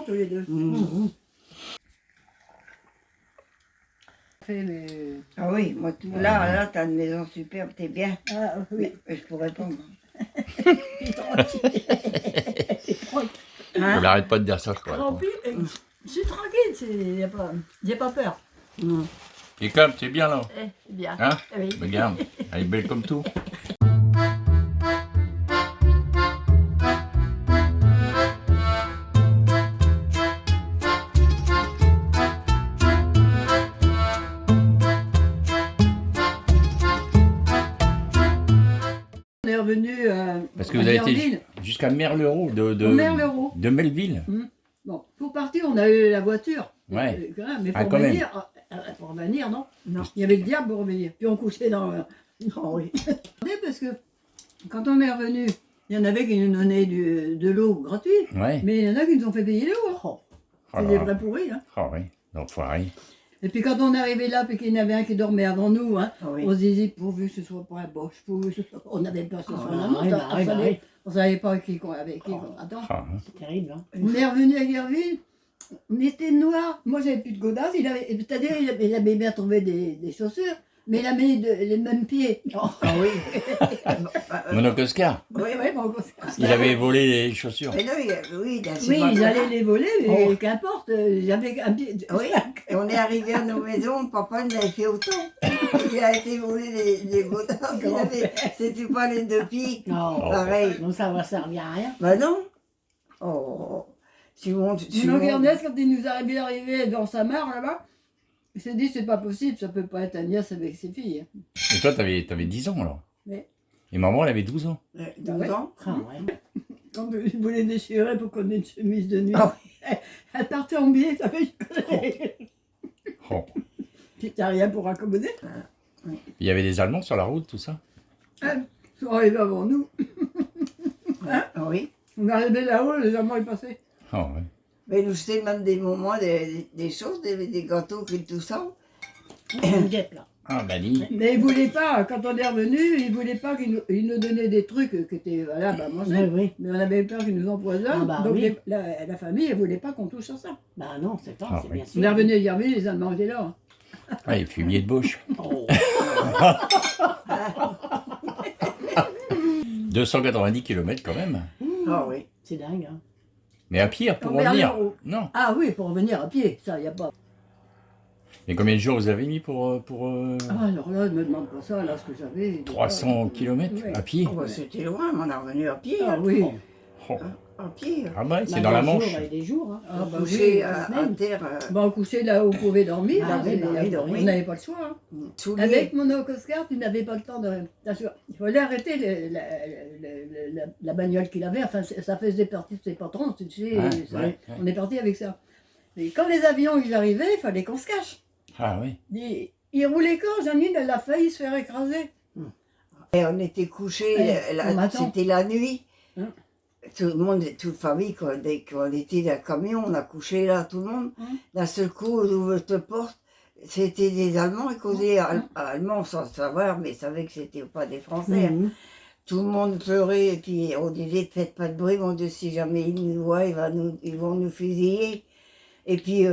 enfants tous les deux. Ah oui, moi, là, t'as une maison superbe, t'es bien. Ah oui. Mais je pourrais pas, moi. On n'arrête pas de dire ça, je crois. Tranquille, je suis tranquille, j'ai pas peur. Et comme, c'est bien là. C'est bien. Hein? Oui. Regarde, elle est belle comme tout. On est revenu Parce que à vous avez été Merville. jusqu'à Merleroux, Au Merleroux. de Melville. Bon, pour partir, on a eu la voiture. Ouais. Mais Ah, pour quand même. revenir, non. Non. Il y avait le diable pour revenir. Puis on couchait dans... Oh oui. Parce que quand on est revenu, il y en avait qui nous donnaient de l'eau gratuite. Ouais. Mais il y en a qui nous ont fait payer l'eau. Oh C'est là des là. vrais pourris. Hein. Ah oui, l'enfoiré. Et puis quand on est arrivé là, puis qu'il y en avait un qui dormait avant nous, hein, Ah oui. on se disait pourvu que ce soit pas un boche, pourvu que ce soit... On avait peur que ce soit un amant, oui. on savait pas avec qui. Attends. Ah, hein. C'est terrible, hein. On est revenu à Guerville, on était noirs. Moi j'avais plus de godasses, c'est-à-dire il avait bien trouvé des chaussures, mais il a mis les mêmes pieds. Ah oui. Mon oncle Oscar, Oui, bon, il avait volé les chaussures. Mais non, oui, oui, ils allaient les voler, mais qu'importe, j'avais un pied. Oui, et on est arrivé à nos maisons, papa nous avait fait autant. Il a été volé les godasses, c'était pas les deux pieds. Non, Pareil. donc ça va servir à rien. Bah non. Oh. Mon oncle Ernest, quand il nous est bien arrivé dans sa mare là-bas, il s'est dit c'est pas possible, ça peut pas être Agnès avec ses filles. Et toi, t'avais 10 ans alors. Oui. Et maman, elle avait 12 ans. 12 ans. Ah, ouais. Quand il voulait déchirer pour qu'on ait une chemise de nuit, Ah elle partait en billet, ça fait Oh. Puis t'as rien pour accommoder. Il y avait des Allemands sur la route, tout ça. Ils sont arrivés avant nous. Ah oui. On est arrivé là-haut, les Allemands ils passaient. Ah ouais. Mais nous, c'était même des moments, des choses, des gâteaux, et tout ça. Une guêpe, là. Ah, Bali. Mais ils voulaient pas, quand on est revenu, ils voulaient pas qu'ils nous donnaient des trucs qui étaient valables à manger. Oui, oui. Mais on avait peur qu'ils nous empoisonnent. Ah bah donc oui. la famille, elle voulait pas qu'on touche à ça. Bah non, c'est pas, Ah, c'est oui. bien sûr. On est revenu à Yerville, les Allemands étaient là. Ah, et fumier de bouche. Oh. 290 km quand même. Ah oui. C'est dingue, hein. Mais à pied pour Au revenir. Merleroux. Non. Ah oui, pour revenir à pied, ça, il n'y a pas. Et combien de jours vous avez mis pour Ah, alors là, ne me demande pas ça, là, ce que j'avais. 300 km Ouais. à pied? Oh, bah, c'était loin, mais on est revenu à pied. Ah hein. oui. Oh. À pied. Ah bah, c'est Bah, dans la des Manche. jours et des jours, hein. Ah bah Couché oui, à semaine. terre, Bon, coucher là où on pouvait dormir, Ah là, oui, bah oui, dormir. on n'avait pas le choix. Hein. sous Avec mon oncle Oscar, tu n'avais pas le temps de. Il fallait arrêter la bagnole qu'il avait, enfin ça faisait partie de ses patrons, tu sais, Ouais, ça- ouais, ouais. on est parti avec ça. Et quand les avions ils arrivaient, il fallait qu'on se cache. Ah oui. Il roulait quand Janine, elle a failli se faire écraser. Et on était couchés, on m'attend. c'était la nuit. Hein. Tout le monde, toute famille, dès qu'on était dans le camion, on a couché là, tout le monde. D'un seul coup, on ouvre cette porte. C'était des Allemands, ils causaient allemand sans savoir, mais ils savaient que c'était pas des Français. hein. Tout le monde pleurait, et puis on disait, faites pas de bruit, mon Dieu, si jamais ils nous voient, ils vont nous fusiller. Et puis,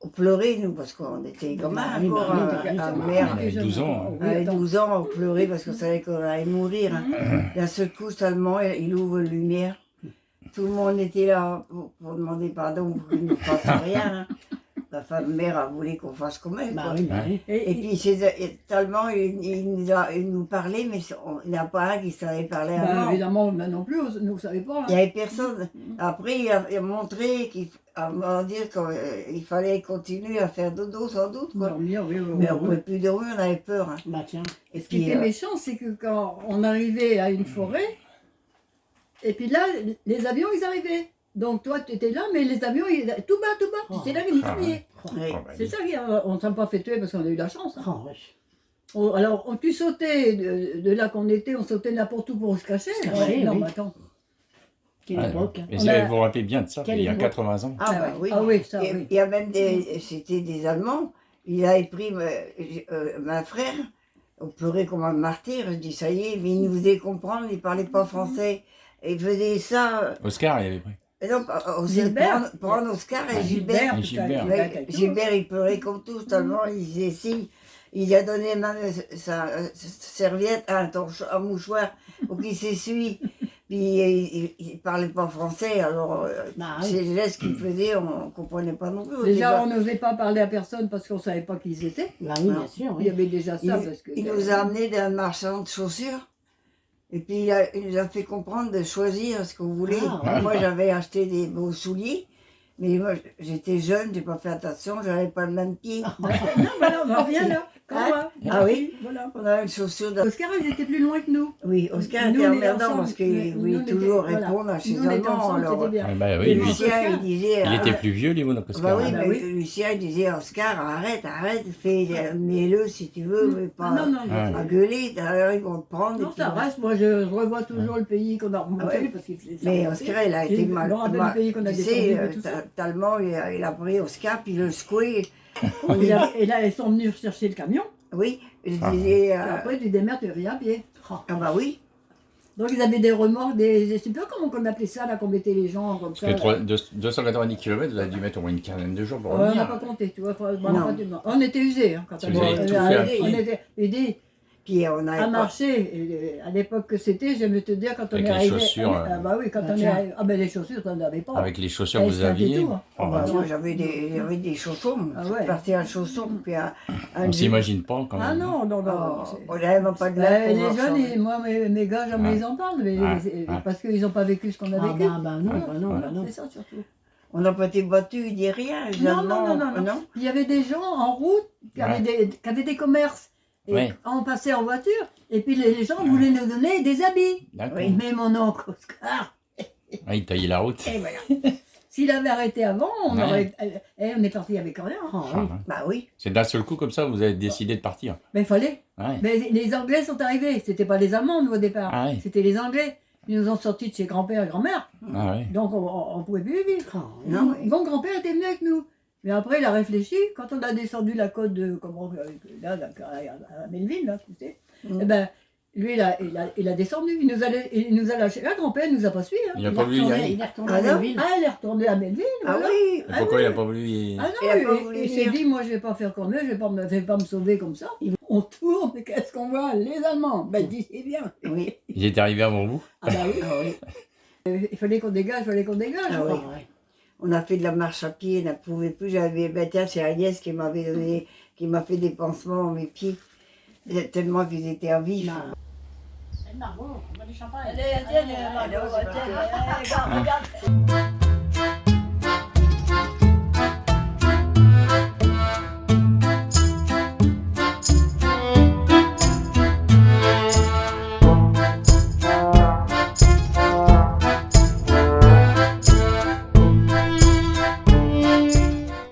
on pleurait, nous, parce qu'on était gamins Oui, encore, bah oui, à On mère. avait 12 ans. hein. Oui, À attends. 12 ans, on pleurait parce qu'on savait qu'on allait mourir. hein. D'un seul coup, seulement, il ouvre la lumière. Tout le monde était là pour demander pardon pour qu'il ne fasse rien. hein. La femme mère a voulu qu'on fasse comme elle. Bah quoi. oui, bah oui. Et puis, tellement il nous parlait, mais il n'y en a pas un qui savait parler Bah, allemand. évidemment, moi non plus, nous ne savait pas. Il n'y avait personne. Après, il a montré à dire qu'il fallait continuer à faire dodo sans doute. Quoi. Dormir, oui, oui, Mais on oui. ne pouvait plus dormir, on avait peur. hein. Bah tiens. Et Ce qui était méchant, c'est que quand on arrivait à une forêt, et puis là, les avions, ils arrivaient. Donc toi, tu étais là, mais les avions, tout bas, tu sais là, ils arrivaient. oui. Oh, bah, C'est ça qu'on ne s'est pas fait tuer parce qu'on a eu la chance. hein. Oh, wesh. Alors, tu sautais de là qu'on était, on sautait n'importe où pour se cacher. Se cacher, non, oui. mais attends. Quelle Ah, époque. hein. Mais On si, a- vous vous rappelez bien de ça, Quelle il y a époque. 80 ans. Ah, bah oui. Ah oui, ça, Et oui. il y a même c'était des Allemands. Il avait pris ma frère. On pleurait comme un martyr. Je dis, ça y est, mais il nous faisait comprendre, il parlait pas français. Et il faisait ça. Oscar, il avait pris. Et non, aussi Gilbert. prendre Oscar et Ah, Gilbert. parce Gilbert. que- Mais avec tout. Gilbert, il pleurait comme tout, tellement il disait si. Il a donné même sa serviette, un mouchoir pour qu'il s'essuie. Puis il parlait pas français, alors Bah oui. ces gestes qu'il faisait, on comprenait pas non plus. au Déjà, départ. on n'osait pas parler à personne parce qu'on savait pas qui ils étaient. Bah oui, Non. bien sûr. Il y Oui. avait déjà Il, ça parce que. il nous a amené d'un marchand de chaussures. Et puis il nous a fait comprendre de choisir ce qu'on voulait. Ah, Moi j'avais acheté des beaux souliers, mais moi j'étais jeune, j'ai pas fait attention, j'avais pas le même pied. Non, voilà, on en revient là. Comme Hein? moi. Ah oui. Voilà. On avait une chaussure de... Oscar, ils étaient plus loin que nous. Oui, Oscar Nous, était on est emmerdant ensemble, parce qu'il mais nous, voulait on était- toujours voilà. répondre à ses Nous, on était Allemands. ensemble, Alors, c'était bien. Ah, bah oui, Et lui, Lucien, il disait... il était plus vieux, lui, mon Oscar. Bah oui, Bah mais oui. Lucien, il disait, Oscar, arrête, mets-le si tu veux, mais pas Ah, non, non, Ah, à gueuler, alors ils vont te prendre. non, et puis- ça reste. Moi, je revois toujours le pays qu'on a remonté Ah ouais. parce qu'il faisait ça. Mais Oscar, il a Et été je me mal. rappelle le pays qu'on a Tu descendu sais, et tout ça. tellement il a pris Oscar, puis le secoué. Et là, ils sont venus chercher le camion. Oui, je Ah. disais. Et après, tu démerdes, tu reviens à pied. Ah bah oui. Donc, ils avaient des remorques, je sais pas comment on appelait ça, là, qu'on mettait les gens comme ça. Parce que 290 km, vous avez dû mettre au moins une quinzaine de jours pour Ouais, on n'a revenir. pas compté, tu vois. Non. On était usés hein, quand Vous avez tout fait à pied. on était aidés Puis on à avait pas. marcher. Et à l'époque que c'était, j'aime te dire, quand on Avec est les arrivé. chaussures, Ah bah oui, quand bah on est tiens. arrivé. Ah ben les chaussures, on n'avait pas. Avec les chaussures Ouais, que vous c'était aviez. tout, hein. Oh, Bah, bah, moi j'avais des chaussons. Ah Je ouais. suis partie en chaussons. Puis un on s'imagine pas quand même. Ah non, non, non. Oh, c'est- on n'avait même pas de Bah, lac pour les voir ça. jeunes, moi, mes gars, jamais Ouais. ils en parlent, mais Ouais, c'est- ouais. parce qu'ils n'ont pas vécu ce qu'on a Ah vécu. bah non, bah non, bah non. C'est ça surtout. On n'a pas été battus, ni rien. les Non, Allemands, non, non, non. Il y avait des gens en route qui avaient, qui avaient des commerces. Et Ouais. on passait en voiture, et puis les gens voulaient nous donner des habits. D'accord. Oui. Mais mon oncle Oscar, Ah, il taillait la route. et voilà. S'il avait arrêté avant, on Ouais. aurait. On est parti avec rien. Ah, Ah, oui. hein. Bah oui. C'est d'un seul coup comme ça, vous avez décidé de partir. Mais il fallait. Ouais. Mais les Anglais sont arrivés. C'était pas les Allemands, nous, au départ. Ah ouais. C'était les Anglais. Ils nous ont sortis de chez grand-père et grand-mère. Ah ouais. Donc on pouvait plus vivre. Ah, oui. Non, Mon grand-père était venu avec nous. Mais après, il a réfléchi. Quand on a descendu la côte de. Comment, là, à Melville, là, tu sais. Mm. Eh ben, lui, il a descendu. Il nous a lâché. Là, grand-père ne nous a pas suivis. Hein. Il n'a pas voulu y aller. Il est retourné Ah à non Melville. Ah, il est retourné à Melville. Ah voilà. oui. Et pourquoi il n'a pas voulu y... Ah non, Il a pas voulu il s'est venir. dit, moi je vais pas faire comme eux, je vais pas me sauver comme ça. On tourne, et qu'est-ce qu'on voit? Les Allemands. Ben, il dit, c'est bien. Oui. Il est arrivé avant vous. Ah bah oui. Ah oui. Il fallait qu'on dégage, Ah oui. Ah, ouais. On a fait de la marche à pied, on ne pouvait plus. J'avais, ben tiens, c'est Agnès qui m'avait donné, qui m'a fait des pansements à mes pieds, tellement qu'ils étaient à vif. Non. C'est Margot, on va du champagne. Allez, tiens, Margot, tiens, regarde.